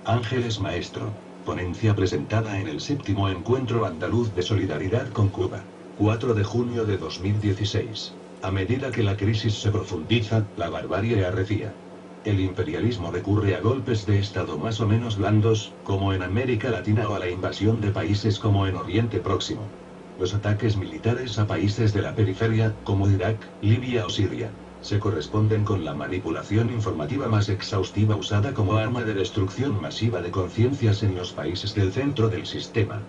Ángeles Maestro. Ponencia presentada en el 7º Encuentro Andaluz de Solidaridad con Cuba. 4 de junio de 2016. A medida que la crisis se profundiza, la barbarie arrecia. El imperialismo recurre a golpes de Estado más o menos blandos, como en América Latina, o a la invasión de países como en Oriente Próximo. Los ataques militares a países de la periferia, como Irak, Libia o Siria, se corresponden con la manipulación informativa más exhaustiva usada como arma de destrucción masiva de conciencias en los países del centro del sistema.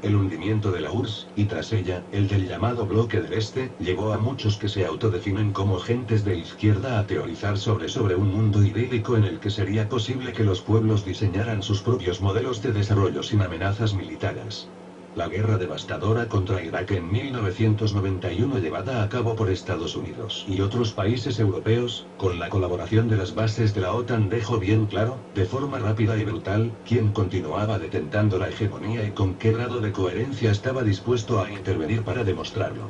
El hundimiento de la URSS, y tras ella, el del llamado Bloque del Este, llevó a muchos que se autodefinen como gentes de izquierda a teorizar sobre un mundo idílico en el que sería posible que los pueblos diseñaran sus propios modelos de desarrollo sin amenazas militares. La guerra devastadora contra Irak en 1991, llevada a cabo por Estados Unidos y otros países europeos, con la colaboración de las bases de la OTAN, dejó bien claro, de forma rápida y brutal, quién continuaba detentando la hegemonía y con qué grado de coherencia estaba dispuesto a intervenir para demostrarlo.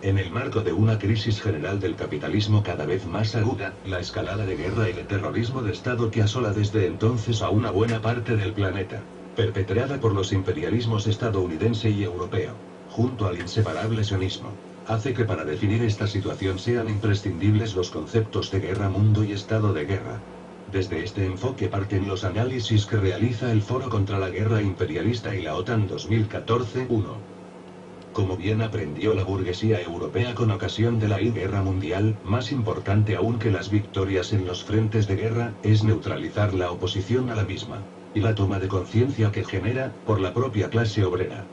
En el marco de una crisis general del capitalismo cada vez más aguda, la escalada de guerra y de terrorismo de Estado que asola desde entonces a una buena parte del planeta, perpetrada por los imperialismos estadounidense y europeo, junto al inseparable sionismo, hace que para definir esta situación sean imprescindibles los conceptos de guerra mundo y estado de guerra. Desde este enfoque parten los análisis que realiza el Foro contra la Guerra Imperialista y la OTAN 2014-1. Como bien aprendió la burguesía europea con ocasión de la guerra mundial, más importante aún que las victorias en los frentes de guerra, es neutralizar la oposición a la misma, y la toma de conciencia que genera, por la propia clase obrera.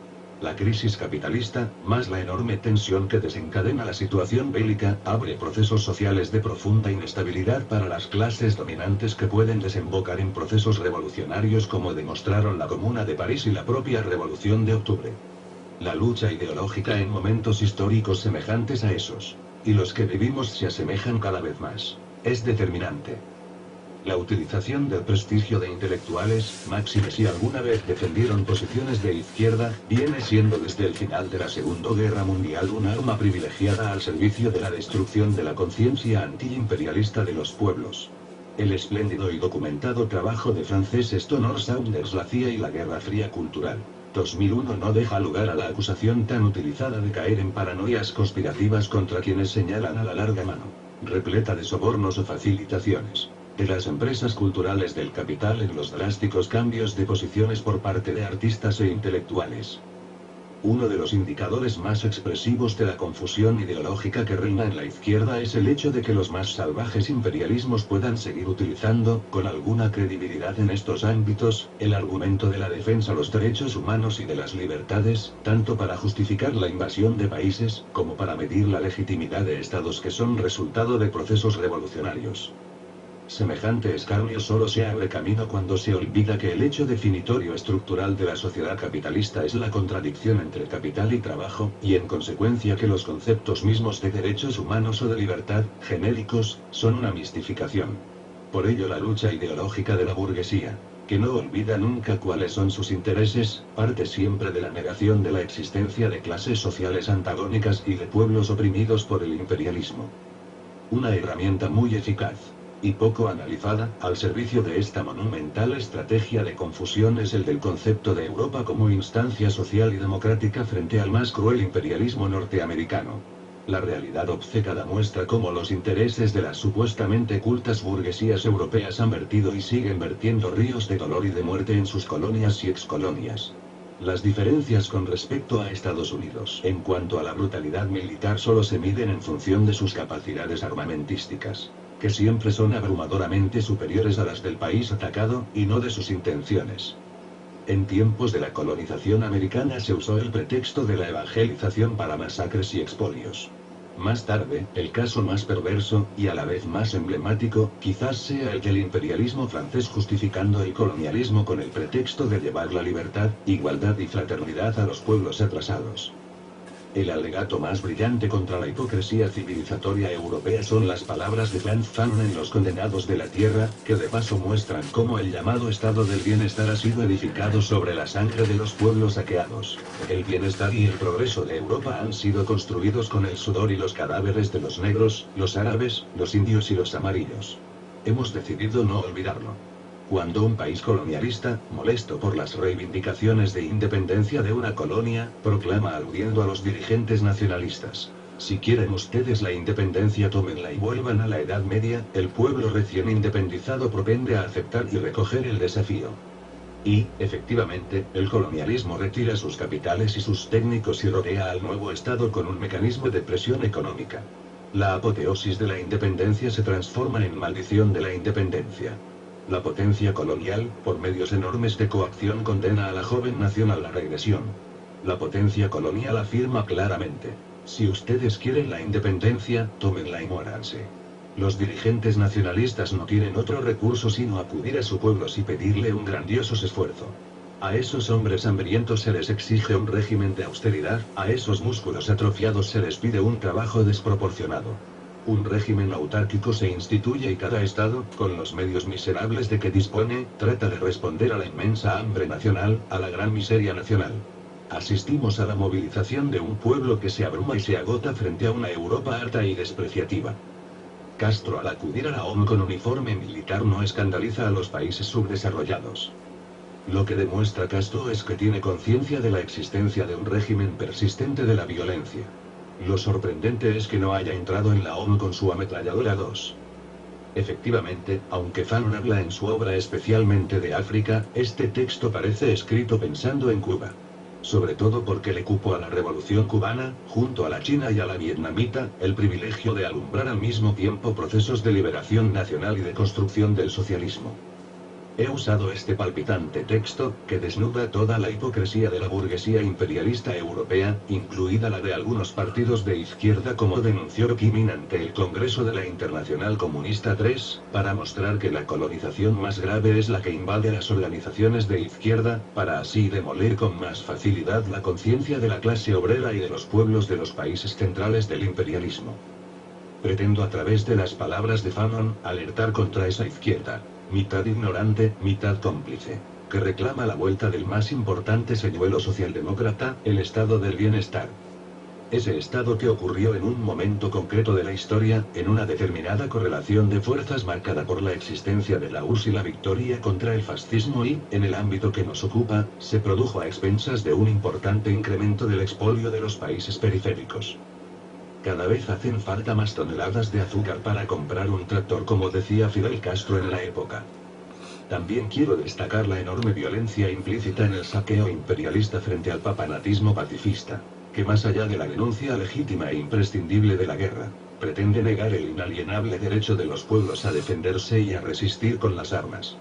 La crisis capitalista, más la enorme tensión que desencadena la situación bélica, abre procesos sociales de profunda inestabilidad para las clases dominantes que pueden desembocar en procesos revolucionarios como demostraron la Comuna de París y la propia Revolución de Octubre. La lucha ideológica en momentos históricos semejantes a esos, y los que vivimos se asemejan cada vez más, es determinante. La utilización del prestigio de intelectuales, máxime si alguna vez defendieron posiciones de izquierda, viene siendo desde el final de la Segunda Guerra Mundial un arma privilegiada al servicio de la destrucción de la conciencia antiimperialista de los pueblos. El espléndido y documentado trabajo de Frances Stonor Saunders, La CIA y la Guerra Fría Cultural, 2001, no deja lugar a la acusación tan utilizada de caer en paranoias conspirativas contra quienes señalan a la larga mano, repleta de sobornos o facilitaciones, de las empresas culturales del capital en los drásticos cambios de posiciones por parte de artistas e intelectuales. Uno de los indicadores más expresivos de la confusión ideológica que reina en la izquierda es el hecho de que los más salvajes imperialismos puedan seguir utilizando, con alguna credibilidad en estos ámbitos, el argumento de la defensa de los derechos humanos y de las libertades, tanto para justificar la invasión de países, como para medir la legitimidad de estados que son resultado de procesos revolucionarios. Semejante escarnio solo se abre camino cuando se olvida que el hecho definitorio estructural de la sociedad capitalista es la contradicción entre capital y trabajo, y en consecuencia que los conceptos mismos de derechos humanos o de libertad, genéricos, son una mistificación. Por ello la lucha ideológica de la burguesía, que no olvida nunca cuáles son sus intereses, parte siempre de la negación de la existencia de clases sociales antagónicas y de pueblos oprimidos por el imperialismo. Una herramienta muy eficaz, y poco analizada, al servicio de esta monumental estrategia de confusión es el del concepto de Europa como instancia social y democrática frente al más cruel imperialismo norteamericano. La realidad obcecada muestra cómo los intereses de las supuestamente cultas burguesías europeas han vertido y siguen vertiendo ríos de dolor y de muerte en sus colonias y excolonias. Las diferencias con respecto a Estados Unidos en cuanto a la brutalidad militar solo se miden en función de sus capacidades armamentísticas, que siempre son abrumadoramente superiores a las del país atacado, y no de sus intenciones. En tiempos de la colonización americana se usó el pretexto de la evangelización para masacres y expolios. Más tarde, el caso más perverso, y a la vez más emblemático, quizás sea el del imperialismo francés justificando el colonialismo con el pretexto de llevar la libertad, igualdad y fraternidad a los pueblos atrasados. El alegato más brillante contra la hipocresía civilizatoria europea son las palabras de Frantz Fanon en Los Condenados de la Tierra, que de paso muestran cómo el llamado estado del bienestar ha sido edificado sobre la sangre de los pueblos saqueados. El bienestar y el progreso de Europa han sido construidos con el sudor y los cadáveres de los negros, los árabes, los indios y los amarillos. Hemos decidido no olvidarlo. Cuando un país colonialista, molesto por las reivindicaciones de independencia de una colonia, proclama aludiendo a los dirigentes nacionalistas: si quieren ustedes la independencia, tómenla y vuelvan a la Edad Media, el pueblo recién independizado propende a aceptar y recoger el desafío. Y, efectivamente, el colonialismo retira sus capitales y sus técnicos y rodea al nuevo Estado con un mecanismo de presión económica. La apoteosis de la independencia se transforma en maldición de la independencia. La potencia colonial, por medios enormes de coacción, condena a la joven nación a la regresión. La potencia colonial afirma claramente: si ustedes quieren la independencia, tómenla y muéranse. Los dirigentes nacionalistas no tienen otro recurso sino acudir a su pueblo y pedirle un grandioso esfuerzo. A esos hombres hambrientos se les exige un régimen de austeridad, a esos músculos atrofiados se les pide un trabajo desproporcionado. Un régimen autárquico se instituye y cada estado, con los medios miserables de que dispone, trata de responder a la inmensa hambre nacional, a la gran miseria nacional. Asistimos a la movilización de un pueblo que se abruma y se agota frente a una Europa harta y despreciativa. Castro, al acudir a la ONU con uniforme militar, no escandaliza a los países subdesarrollados. Lo que demuestra Castro es que tiene conciencia de la existencia de un régimen persistente de la violencia. Lo sorprendente es que no haya entrado en la ONU con su ametralladora 2. Efectivamente, aunque Fanon habla en su obra especialmente de África, este texto parece escrito pensando en Cuba. Sobre todo porque le cupo a la revolución cubana, junto a la china y a la vietnamita, el privilegio de alumbrar al mismo tiempo procesos de liberación nacional y de construcción del socialismo. He usado este palpitante texto, que desnuda toda la hipocresía de la burguesía imperialista europea, incluida la de algunos partidos de izquierda, como denunció Kimin ante el Congreso de la Internacional Comunista 3, para mostrar que la colonización más grave es la que invade las organizaciones de izquierda, para así demoler con más facilidad la conciencia de la clase obrera y de los pueblos de los países centrales del imperialismo. Pretendo a través de las palabras de Fanon, alertar contra esa izquierda, mitad ignorante, mitad cómplice, que reclama la vuelta del más importante señuelo socialdemócrata, el estado del bienestar. Ese estado que ocurrió en un momento concreto de la historia, en una determinada correlación de fuerzas marcada por la existencia de la URSS y la victoria contra el fascismo y, en el ámbito que nos ocupa, se produjo a expensas de un importante incremento del expolio de los países periféricos. Cada vez hacen falta más toneladas de azúcar para comprar un tractor, como decía Fidel Castro en la época. También quiero destacar la enorme violencia implícita en el saqueo imperialista frente al papanatismo pacifista, que más allá de la denuncia legítima e imprescindible de la guerra, pretende negar el inalienable derecho de los pueblos a defenderse y a resistir con las armas.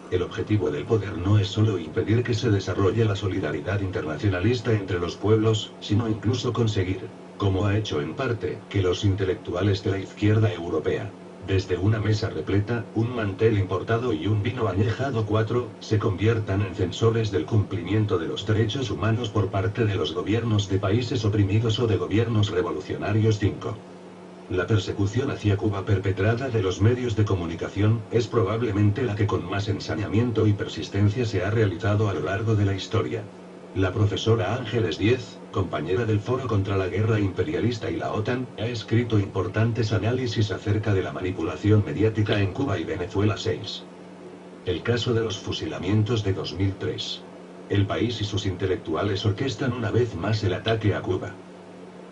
El objetivo del poder no es solo impedir que se desarrolle la solidaridad internacionalista entre los pueblos, sino incluso conseguir, como ha hecho en parte, que los intelectuales de la izquierda europea, desde una mesa repleta, un mantel importado y un vino añejado 4, se conviertan en censores del cumplimiento de los derechos humanos por parte de los gobiernos de países oprimidos o de gobiernos revolucionarios 5. La persecución hacia Cuba perpetrada de los medios de comunicación, es probablemente la que con más ensañamiento y persistencia se ha realizado a lo largo de la historia. La profesora Ángeles Diez, compañera del Foro contra la Guerra Imperialista y la OTAN, ha escrito importantes análisis acerca de la manipulación mediática en Cuba y Venezuela 6. El caso de los fusilamientos de 2003. El país y sus intelectuales orquestan una vez más el ataque a Cuba.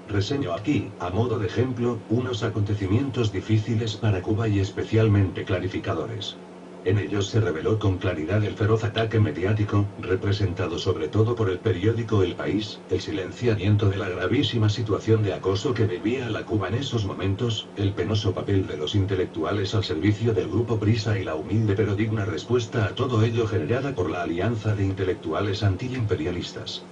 Reseño aquí, a modo de ejemplo, unos acontecimientos difíciles para Cuba y especialmente clarificadores. En ellos se reveló con claridad el feroz ataque mediático, representado sobre todo por el periódico El País, el silenciamiento de la gravísima situación de acoso que vivía la Cuba en esos momentos, el penoso papel de los intelectuales al servicio del grupo Prisa y la humilde pero digna respuesta a todo ello generada por la alianza de intelectuales antiimperialistas.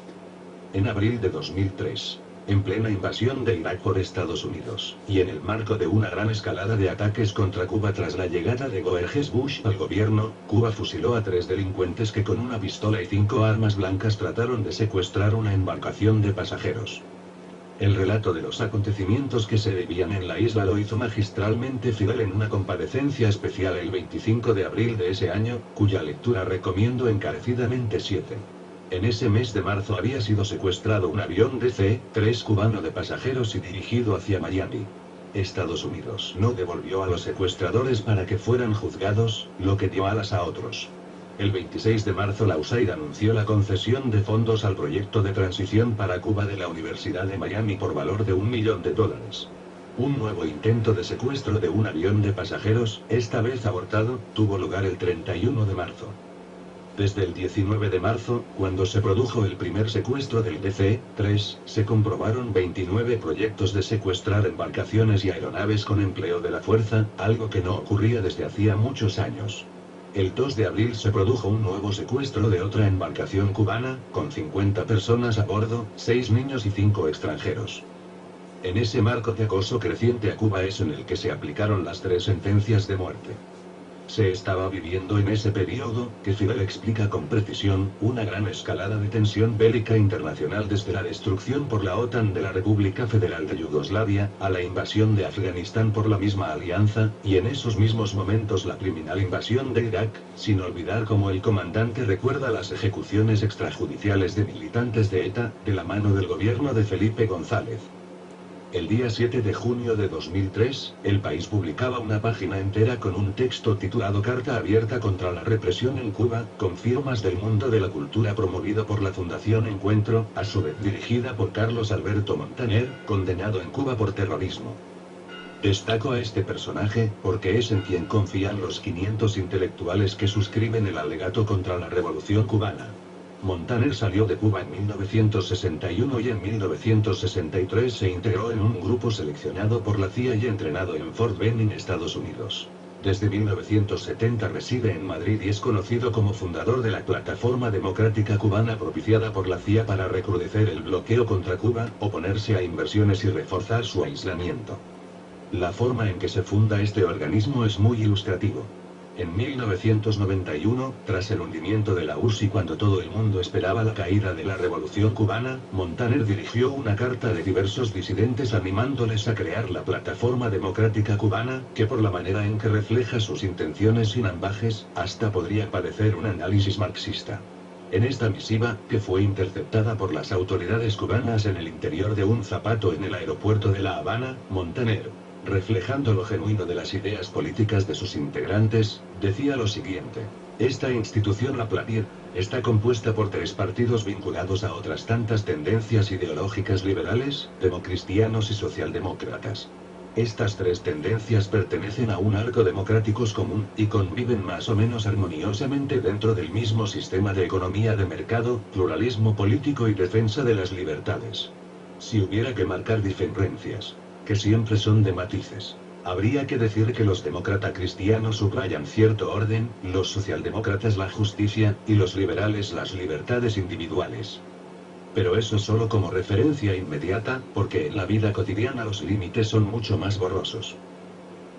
En abril de 2003. En plena invasión de Irak por Estados Unidos, y en el marco de una gran escalada de ataques contra Cuba tras la llegada de George Bush al gobierno, Cuba fusiló a 3 delincuentes que con una pistola y 5 armas blancas trataron de secuestrar una embarcación de pasajeros. El relato de los acontecimientos que se vivían en la isla lo hizo magistralmente Fidel en una comparecencia especial el 25 de abril de ese año, cuya lectura recomiendo encarecidamente 7. En ese mes de marzo había sido secuestrado un avión DC-3 cubano de pasajeros y dirigido hacia Miami. Estados Unidos no devolvió a los secuestradores para que fueran juzgados, lo que dio alas a otros. El 26 de marzo la USAID anunció la concesión de fondos al proyecto de transición para Cuba de la Universidad de Miami por valor de $1 millón. Un nuevo intento de secuestro de un avión de pasajeros, esta vez abortado, tuvo lugar el 31 de marzo. Desde el 19 de marzo, cuando se produjo el primer secuestro del DC-3, se comprobaron 29 proyectos de secuestrar embarcaciones y aeronaves con empleo de la fuerza, algo que no ocurría desde hacía muchos años. El 2 de abril se produjo un nuevo secuestro de otra embarcación cubana, con 50 personas a bordo, 6 niños y 5 extranjeros. En ese marco de acoso creciente a Cuba es en el que se aplicaron las 3 sentencias de muerte. Se estaba viviendo en ese periodo, que Fidel explica con precisión, una gran escalada de tensión bélica internacional desde la destrucción por la OTAN de la República Federal de Yugoslavia, a la invasión de Afganistán por la misma alianza, y en esos mismos momentos la criminal invasión de Irak, sin olvidar cómo el comandante recuerda las ejecuciones extrajudiciales de militantes de ETA, de la mano del gobierno de Felipe González. El día 7 de junio de 2003, El País publicaba una página entera con un texto titulado Carta abierta contra la represión en Cuba, con firmas del mundo de la cultura promovido por la Fundación Encuentro, a su vez dirigida por Carlos Alberto Montaner, condenado en Cuba por terrorismo. Destaco a este personaje, porque es en quien confían los 500 intelectuales que suscriben el alegato contra la Revolución Cubana. Montaner salió de Cuba en 1961 y en 1963 se integró en un grupo seleccionado por la CIA y entrenado en Fort Benning, Estados Unidos. Desde 1970 reside en Madrid y es conocido como fundador de la Plataforma Democrática Cubana propiciada por la CIA para recrudecer el bloqueo contra Cuba, oponerse a inversiones y reforzar su aislamiento. La forma en que se funda este organismo es muy ilustrativo. En 1991, tras el hundimiento de la URSS y cuando todo el mundo esperaba la caída de la Revolución Cubana, Montaner dirigió una carta de diversos disidentes animándoles a crear la Plataforma Democrática Cubana, que por la manera en que refleja sus intenciones sin ambajes, hasta podría parecer un análisis marxista. En esta misiva, que fue interceptada por las autoridades cubanas en el interior de un zapato en el aeropuerto de La Habana, Montaner, reflejando lo genuino de las ideas políticas de sus integrantes, decía lo siguiente: esta institución, la PLATIR, está compuesta por 3 partidos vinculados a otras tantas tendencias ideológicas liberales, democristianos y socialdemócratas. Estas 3 tendencias pertenecen a un arco democráticos común, y conviven más o menos armoniosamente dentro del mismo sistema de economía de mercado, pluralismo político y defensa de las libertades. Si hubiera que marcar diferencias, que siempre son de matices, habría que decir que los demócratas cristianos subrayan cierto orden, los socialdemócratas la justicia, y los liberales las libertades individuales. Pero eso solo como referencia inmediata, porque en la vida cotidiana los límites son mucho más borrosos.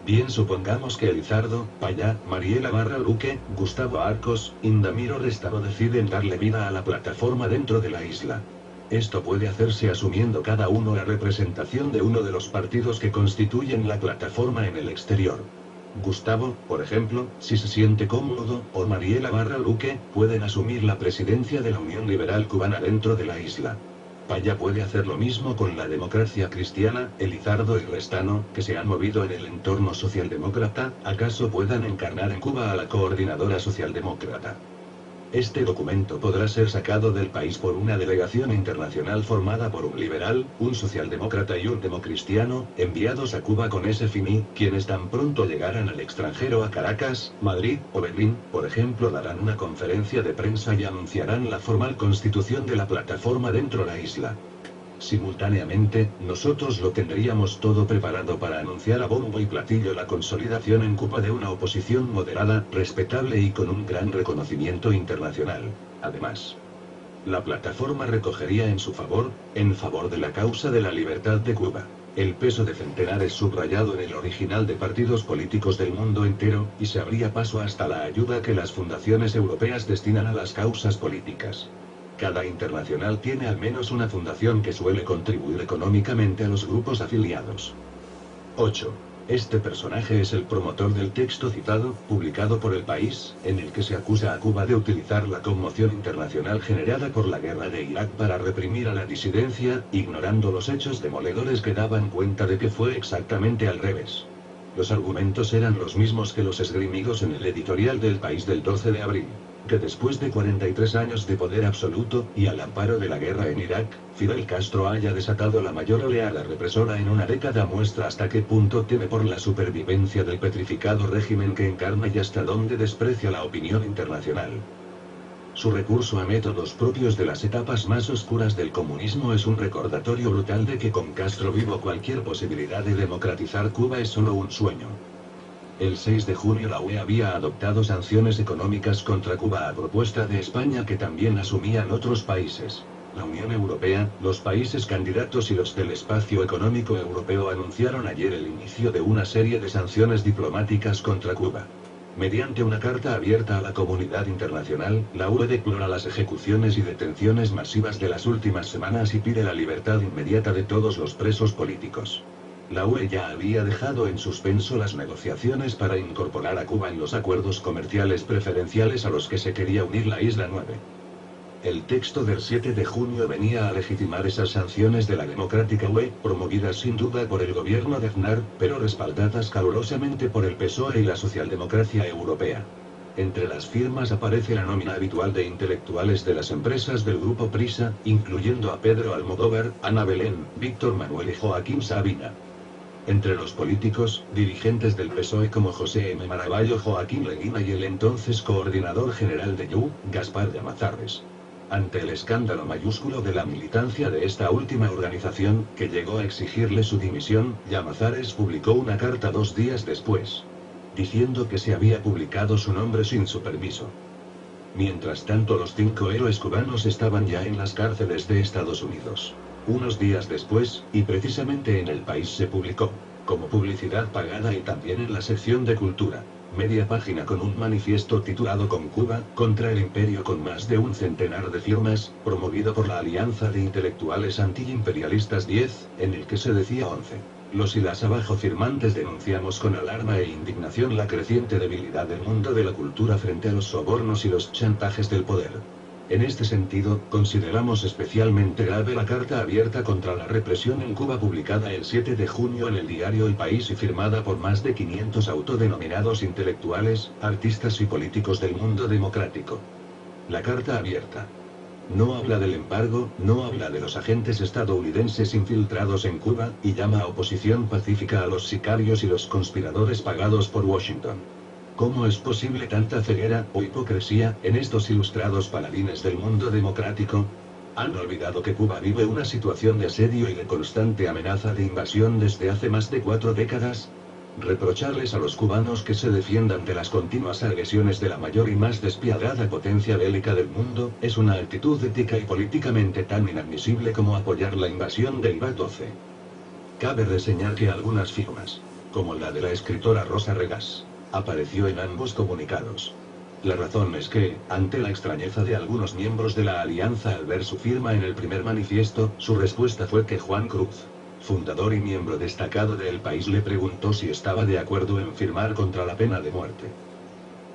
Bien, supongamos que Elizardo, Payá, Mariela Barra Luque, Gustavo Arcos, Indamiro Restavo deciden darle vida a la plataforma dentro de la isla. Esto puede hacerse asumiendo cada uno la representación de uno de los partidos que constituyen la plataforma en el exterior. Gustavo, por ejemplo, si se siente cómodo, o Mariela Barra Luque, pueden asumir la presidencia de la Unión Liberal Cubana dentro de la isla. Payá puede hacer lo mismo con la democracia cristiana, Elizardo y Restano, que se han movido en el entorno socialdemócrata, acaso puedan encarnar en Cuba a la coordinadora socialdemócrata. Este documento podrá ser sacado del país por una delegación internacional formada por un liberal, un socialdemócrata y un democristiano, enviados a Cuba con ese fin y, quienes tan pronto llegaran al extranjero a Caracas, Madrid o Berlín, por ejemplo, darán una conferencia de prensa y anunciarán la formal constitución de la plataforma dentro de la isla. Simultáneamente, nosotros lo tendríamos todo preparado para anunciar a bombo y platillo la consolidación en Cuba de una oposición moderada, respetable y con un gran reconocimiento internacional. Además, la plataforma recogería en favor de la causa de la libertad de Cuba, el peso de centenares subrayado en el original de partidos políticos del mundo entero, y se abría paso hasta la ayuda que las fundaciones europeas destinan a las causas políticas. Cada internacional tiene al menos una fundación que suele contribuir económicamente a los grupos afiliados. 8. Este personaje es el promotor del texto citado, publicado por El País, en el que se acusa a Cuba de utilizar la conmoción internacional generada por la guerra de Irak para reprimir a la disidencia, ignorando los hechos demoledores que daban cuenta de que fue exactamente al revés. Los argumentos eran los mismos que los esgrimidos en el editorial del País del 12 de abril. Que después de 43 años de poder absoluto, y al amparo de la guerra en Irak, Fidel Castro haya desatado la mayor oleada represora en una década muestra hasta qué punto teme por la supervivencia del petrificado régimen que encarna y hasta dónde desprecia la opinión internacional. Su recurso a métodos propios de las etapas más oscuras del comunismo es un recordatorio brutal de que con Castro vivo cualquier posibilidad de democratizar Cuba es solo un sueño. El 6 de junio la UE había adoptado sanciones económicas contra Cuba a propuesta de España que también asumían otros países. La Unión Europea, los países candidatos y los del espacio económico europeo anunciaron ayer el inicio de una serie de sanciones diplomáticas contra Cuba. Mediante una carta abierta a la comunidad internacional, la UE deplora las ejecuciones y detenciones masivas de las últimas semanas y pide la libertad inmediata de todos los presos políticos. La UE ya había dejado en suspenso las negociaciones para incorporar a Cuba en los acuerdos comerciales preferenciales a los que se quería unir la Isla 9. El texto del 7 de junio venía a legitimar esas sanciones de la democrática UE, promovidas sin duda por el gobierno de Aznar, pero respaldadas calurosamente por el PSOE y la socialdemocracia europea. Entre las firmas aparece la nómina habitual de intelectuales de las empresas del grupo Prisa, incluyendo a Pedro Almodóvar, Ana Belén, Víctor Manuel y Joaquín Sabina. Entre los políticos, dirigentes del PSOE como José M. Maravallo, Joaquín Leguina y el entonces coordinador general de YU, Gaspar Llamazares. Ante el escándalo mayúsculo de la militancia de esta última organización, que llegó a exigirle su dimisión, Llamazares publicó una carta 2 días después, diciendo que se había publicado su nombre sin su permiso. Mientras tanto, los 5 héroes cubanos estaban ya en las cárceles de Estados Unidos. Unos días después, y precisamente en El País se publicó, como publicidad pagada y también en la sección de cultura, media página con un manifiesto titulado Con Cuba, contra el imperio con más de un centenar de firmas, promovido por la Alianza de Intelectuales Antiimperialistas 10, en el que se decía 11. Los y las abajo firmantes denunciamos con alarma e indignación la creciente debilidad del mundo de la cultura frente a los sobornos y los chantajes del poder. En este sentido, consideramos especialmente grave la carta abierta contra la represión en Cuba publicada el 7 de junio en el diario El País y firmada por más de 500 autodenominados intelectuales, artistas y políticos del mundo democrático. La carta abierta no habla del embargo, no habla de los agentes estadounidenses infiltrados en Cuba, y llama a oposición pacífica a los sicarios y los conspiradores pagados por Washington. ¿Cómo es posible tanta ceguera o hipocresía en estos ilustrados paladines del mundo democrático? ¿Han olvidado que Cuba vive una situación de asedio y de constante amenaza de invasión desde hace más de 4 décadas? Reprocharles a los cubanos que se defiendan de las continuas agresiones de la mayor y más despiadada potencia bélica del mundo, es una actitud ética y políticamente tan inadmisible como apoyar la invasión de Irak 12. Cabe reseñar que algunas firmas, como la de la escritora Rosa Regas, apareció en ambos comunicados. La razón es que, ante la extrañeza de algunos miembros de la alianza al ver su firma en el primer manifiesto, su respuesta fue que Juan Cruz, fundador y miembro destacado de El País, le preguntó si estaba de acuerdo en firmar contra la pena de muerte.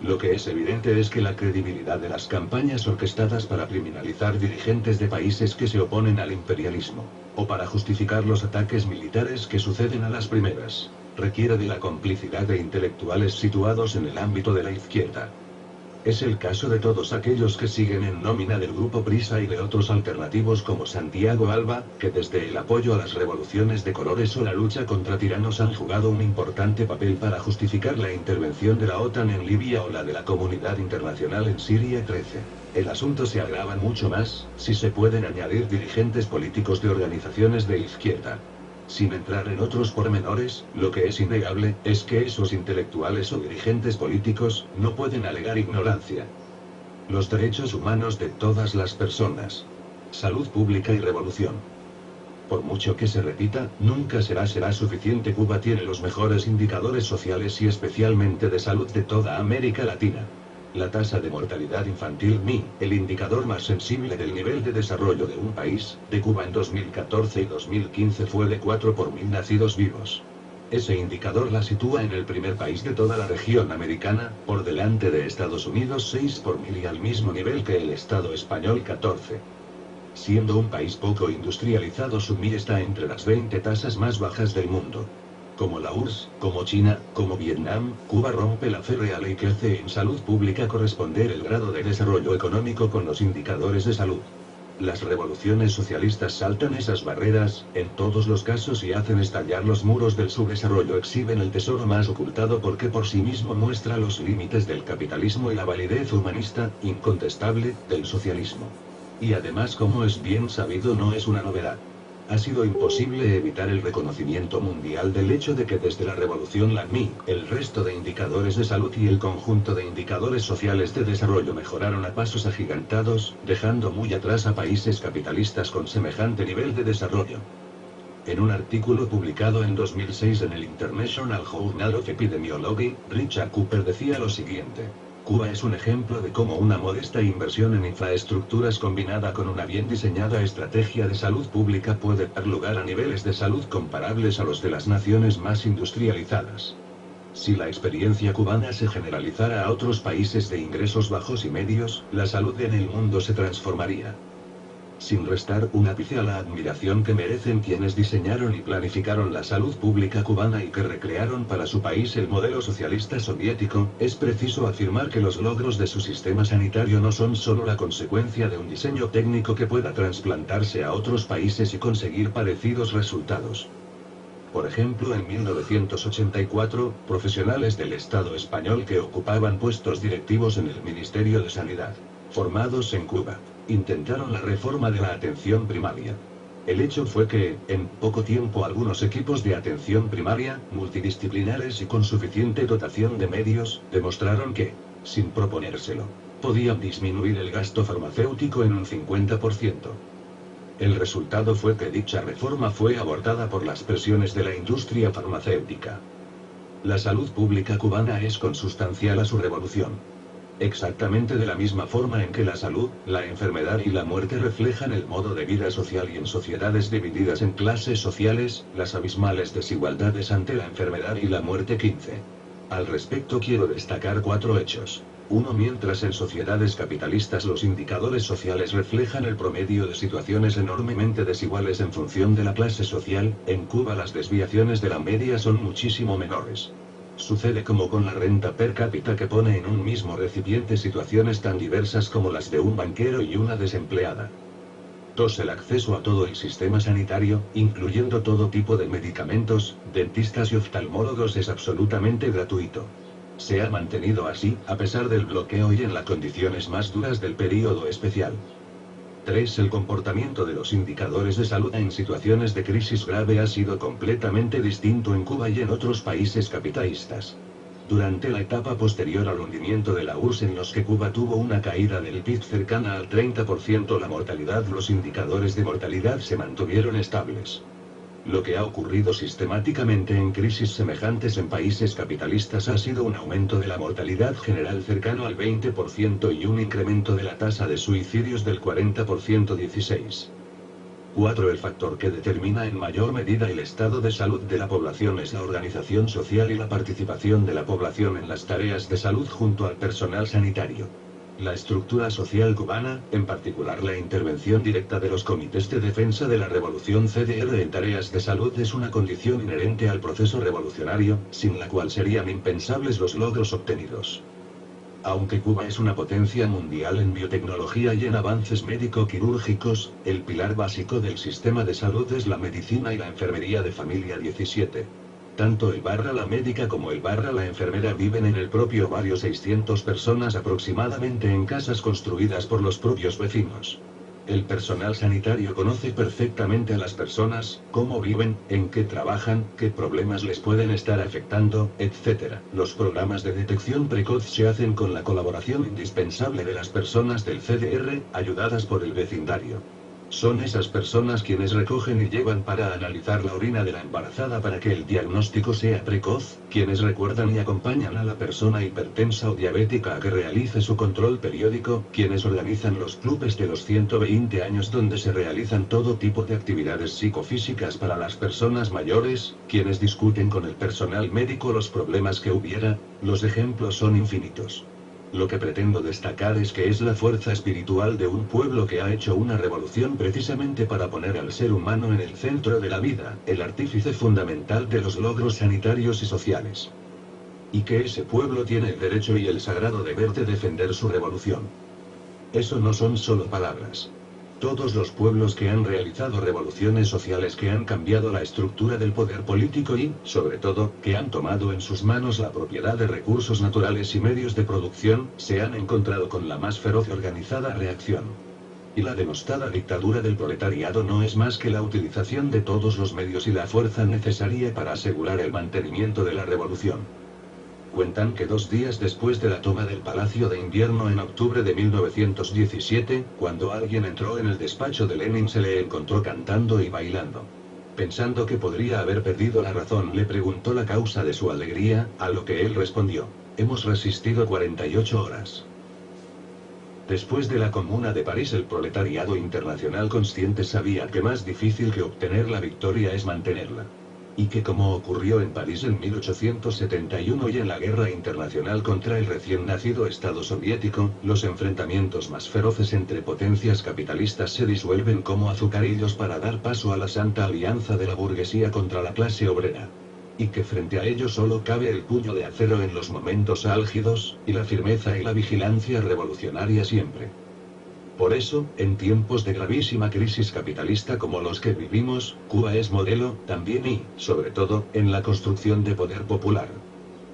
Lo que es evidente es que la credibilidad de las campañas orquestadas para criminalizar dirigentes de países que se oponen al imperialismo, o para justificar los ataques militares que suceden a las primeras, requiere de la complicidad de intelectuales situados en el ámbito de la izquierda. Es el caso de todos aquellos que siguen en nómina del grupo Prisa y de otros alternativos como Santiago Alba, que desde el apoyo a las revoluciones de colores o la lucha contra tiranos han jugado un importante papel para justificar la intervención de la OTAN en Libia o la de la comunidad internacional en Siria 13. El asunto se agrava mucho más, si se pueden añadir dirigentes políticos de organizaciones de izquierda. Sin entrar en otros pormenores, lo que es innegable, es que esos intelectuales o dirigentes políticos, no pueden alegar ignorancia. Los derechos humanos de todas las personas. Salud pública y revolución. Por mucho que se repita, nunca será suficiente. Cuba tiene los mejores indicadores sociales y especialmente de salud de toda América Latina. La tasa de mortalidad infantil MI, el indicador más sensible del nivel de desarrollo de un país, de Cuba en 2014 y 2015 fue de 4 por 1000 nacidos vivos. Ese indicador la sitúa en el primer país de toda la región americana, por delante de Estados Unidos 6 por mil y al mismo nivel que el Estado español 14. Siendo un país poco industrializado, su MI está entre las 20 tasas más bajas del mundo. Como la URSS, como China, como Vietnam, Cuba rompe la férrea ley que hace en salud pública corresponder el grado de desarrollo económico con los indicadores de salud. Las revoluciones socialistas saltan esas barreras, en todos los casos, y hacen estallar los muros del subdesarrollo. Exhiben el tesoro más ocultado porque por sí mismo muestra los límites del capitalismo y la validez humanista, incontestable, del socialismo. Y además, como es bien sabido, no es una novedad. Ha sido imposible evitar el reconocimiento mundial del hecho de que desde la revolución la MI, el resto de indicadores de salud y el conjunto de indicadores sociales de desarrollo mejoraron a pasos agigantados, dejando muy atrás a países capitalistas con semejante nivel de desarrollo. En un artículo publicado en 2006 en el International Journal of Epidemiology, Richard Cooper decía lo siguiente: Cuba es un ejemplo de cómo una modesta inversión en infraestructuras combinada con una bien diseñada estrategia de salud pública puede dar lugar a niveles de salud comparables a los de las naciones más industrializadas. Si la experiencia cubana se generalizara a otros países de ingresos bajos y medios, la salud en el mundo se transformaría. Sin restar un ápice a la admiración que merecen quienes diseñaron y planificaron la salud pública cubana y que recrearon para su país el modelo socialista soviético, es preciso afirmar que los logros de su sistema sanitario no son solo la consecuencia de un diseño técnico que pueda trasplantarse a otros países y conseguir parecidos resultados. Por ejemplo, en 1984, profesionales del Estado español que ocupaban puestos directivos en el Ministerio de Sanidad, formados en Cuba, intentaron la reforma de la atención primaria. El hecho fue que, en poco tiempo, algunos equipos de atención primaria, multidisciplinares y con suficiente dotación de medios, demostraron que, sin proponérselo, podían disminuir el gasto farmacéutico en un 50%. El resultado fue que dicha reforma fue abortada por las presiones de la industria farmacéutica. La salud pública cubana es consustancial a su revolución. Exactamente de la misma forma en que la salud, la enfermedad y la muerte reflejan el modo de vida social, y en sociedades divididas en clases sociales, las abismales desigualdades ante la enfermedad y la muerte. 15. Al respecto quiero destacar 4 hechos. 1. Mientras en sociedades capitalistas los indicadores sociales reflejan el promedio de situaciones enormemente desiguales en función de la clase social, en Cuba las desviaciones de la media son muchísimo menores. Sucede como con la renta per cápita, que pone en un mismo recipiente situaciones tan diversas como las de un banquero y una desempleada. 2. El acceso a todo el sistema sanitario, incluyendo todo tipo de medicamentos, dentistas y oftalmólogos, es absolutamente gratuito. Se ha mantenido así, a pesar del bloqueo y en las condiciones más duras del período especial. 3. El comportamiento de los indicadores de salud en situaciones de crisis grave ha sido completamente distinto en Cuba y en otros países capitalistas. Durante la etapa posterior al hundimiento de la URSS, en los que Cuba tuvo una caída del PIB cercana al 30%, la mortalidad, los indicadores de mortalidad se mantuvieron estables. Lo que ha ocurrido sistemáticamente en crisis semejantes en países capitalistas ha sido un aumento de la mortalidad general cercano al 20% y un incremento de la tasa de suicidios del 40%. 16. 4. El factor que determina en mayor medida el estado de salud de la población es la organización social y la participación de la población en las tareas de salud junto al personal sanitario. La estructura social cubana, en particular la intervención directa de los comités de defensa de la revolución CDR en tareas de salud, es una condición inherente al proceso revolucionario, sin la cual serían impensables los logros obtenidos. Aunque Cuba es una potencia mundial en biotecnología y en avances médico-quirúrgicos, el pilar básico del sistema de salud es la medicina y la enfermería de familia. 17. Tanto el / la médica como el / la enfermera viven en el propio barrio 600 personas aproximadamente en casas construidas por los propios vecinos. El personal sanitario conoce perfectamente a las personas, cómo viven, en qué trabajan, qué problemas les pueden estar afectando, etc. Los programas de detección precoz se hacen con la colaboración indispensable de las personas del CDR, ayudadas por el vecindario. Son esas personas quienes recogen y llevan para analizar la orina de la embarazada para que el diagnóstico sea precoz, quienes recuerdan y acompañan a la persona hipertensa o diabética a que realice su control periódico, quienes organizan los clubes de los 120 años donde se realizan todo tipo de actividades psicofísicas para las personas mayores, quienes discuten con el personal médico los problemas que hubiera. Los ejemplos son infinitos. Lo que pretendo destacar es que es la fuerza espiritual de un pueblo que ha hecho una revolución precisamente para poner al ser humano en el centro de la vida, el artífice fundamental de los logros sanitarios y sociales. Y que ese pueblo tiene el derecho y el sagrado deber de defender su revolución. Eso no son solo palabras. Todos los pueblos que han realizado revoluciones sociales que han cambiado la estructura del poder político y, sobre todo, que han tomado en sus manos la propiedad de recursos naturales y medios de producción, se han encontrado con la más feroz y organizada reacción. Y la denostada dictadura del proletariado no es más que la utilización de todos los medios y la fuerza necesaria para asegurar el mantenimiento de la revolución. Cuentan que 2 días después de la toma del Palacio de Invierno en octubre de 1917, cuando alguien entró en el despacho de Lenin se le encontró cantando y bailando. Pensando que podría haber perdido la razón, le preguntó la causa de su alegría, a lo que él respondió: hemos resistido 48 horas. Después de la Comuna de París, el proletariado internacional consciente sabía que más difícil que obtener la victoria es mantenerla. Y que, como ocurrió en París en 1871 y en la guerra internacional contra el recién nacido Estado soviético, los enfrentamientos más feroces entre potencias capitalistas se disuelven como azucarillos para dar paso a la santa alianza de la burguesía contra la clase obrera. Y que frente a ello solo cabe el puño de acero en los momentos álgidos, y la firmeza y la vigilancia revolucionaria siempre. Por eso, en tiempos de gravísima crisis capitalista como los que vivimos, Cuba es modelo, también y, sobre todo, en la construcción de poder popular.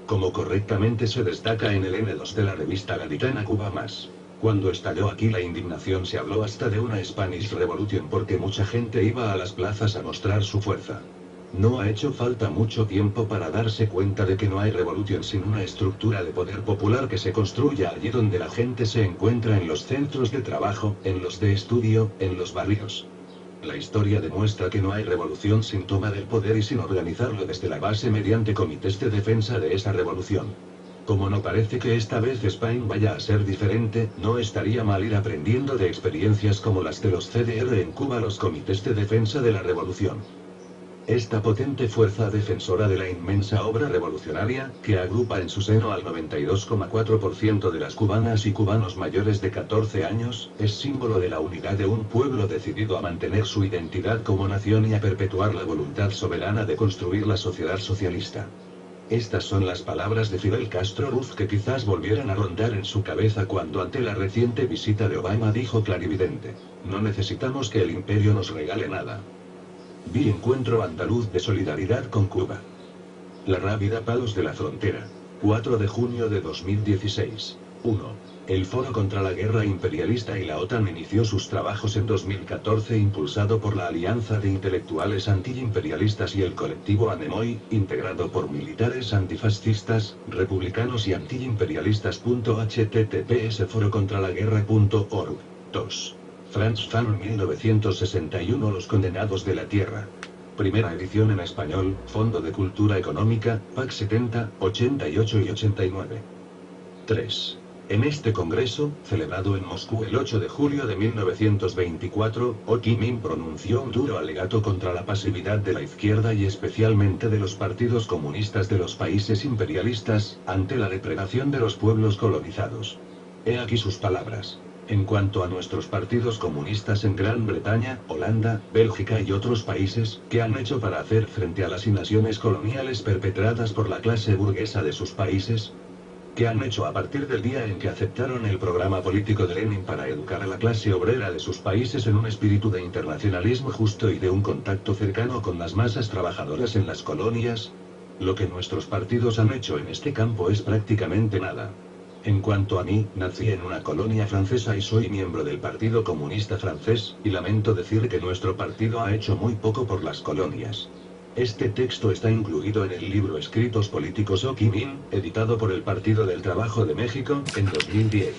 Como correctamente se destaca en el N2 de la revista gaditana Cuba Más. Cuando estalló aquí la indignación se habló hasta de una Spanish Revolution porque mucha gente iba a las plazas a mostrar su fuerza. No ha hecho falta mucho tiempo para darse cuenta de que no hay revolución sin una estructura de poder popular que se construya allí donde la gente se encuentra, en los centros de trabajo, en los de estudio, en los barrios. La historia demuestra que no hay revolución sin toma del poder y sin organizarlo desde la base mediante comités de defensa de esa revolución. Como no parece que esta vez España vaya a ser diferente, no estaría mal ir aprendiendo de experiencias como las de los CDR en Cuba, los comités de defensa de la revolución. Esta potente fuerza defensora de la inmensa obra revolucionaria, que agrupa en su seno al 92,4% de las cubanas y cubanos mayores de 14 años, es símbolo de la unidad de un pueblo decidido a mantener su identidad como nación y a perpetuar la voluntad soberana de construir la sociedad socialista. Estas son las palabras de Fidel Castro Ruz que quizás volvieran a rondar en su cabeza cuando ante la reciente visita de Obama dijo clarividente: no necesitamos que el imperio nos regale nada. Vi Encuentro Andaluz de Solidaridad con Cuba. La Rábida, Palos de la Frontera. 4 de junio de 2016. 1. El Foro contra la Guerra Imperialista y la OTAN inició sus trabajos en 2014 impulsado por la Alianza de Intelectuales Antiimperialistas y el colectivo Anemoy, integrado por militares antifascistas, republicanos y antiimperialistas. https forocontralaguerra.org. 2. Franz Fanon 1961 Los Condenados de la Tierra. Primera edición en español, Fondo de Cultura Económica, PAC 70, 88 y 89. 3. En este congreso, celebrado en Moscú el 8 de julio de 1924, Ho Chi Minh pronunció un duro alegato contra la pasividad de la izquierda y especialmente de los partidos comunistas de los países imperialistas, ante la depredación de los pueblos colonizados. He aquí sus palabras. En cuanto a nuestros partidos comunistas en Gran Bretaña, Holanda, Bélgica y otros países, ¿qué han hecho para hacer frente a las invasiones coloniales perpetradas por la clase burguesa de sus países? ¿Qué han hecho a partir del día en que aceptaron el programa político de Lenin para educar a la clase obrera de sus países en un espíritu de internacionalismo justo y de un contacto cercano con las masas trabajadoras en las colonias? Lo que nuestros partidos han hecho en este campo es prácticamente nada. En cuanto a mí, nací en una colonia francesa y soy miembro del Partido Comunista Francés, y lamento decir que nuestro partido ha hecho muy poco por las colonias. Este texto está incluido en el libro Escritos Políticos Ho Chi Minh, editado por el Partido del Trabajo de México, en 2010.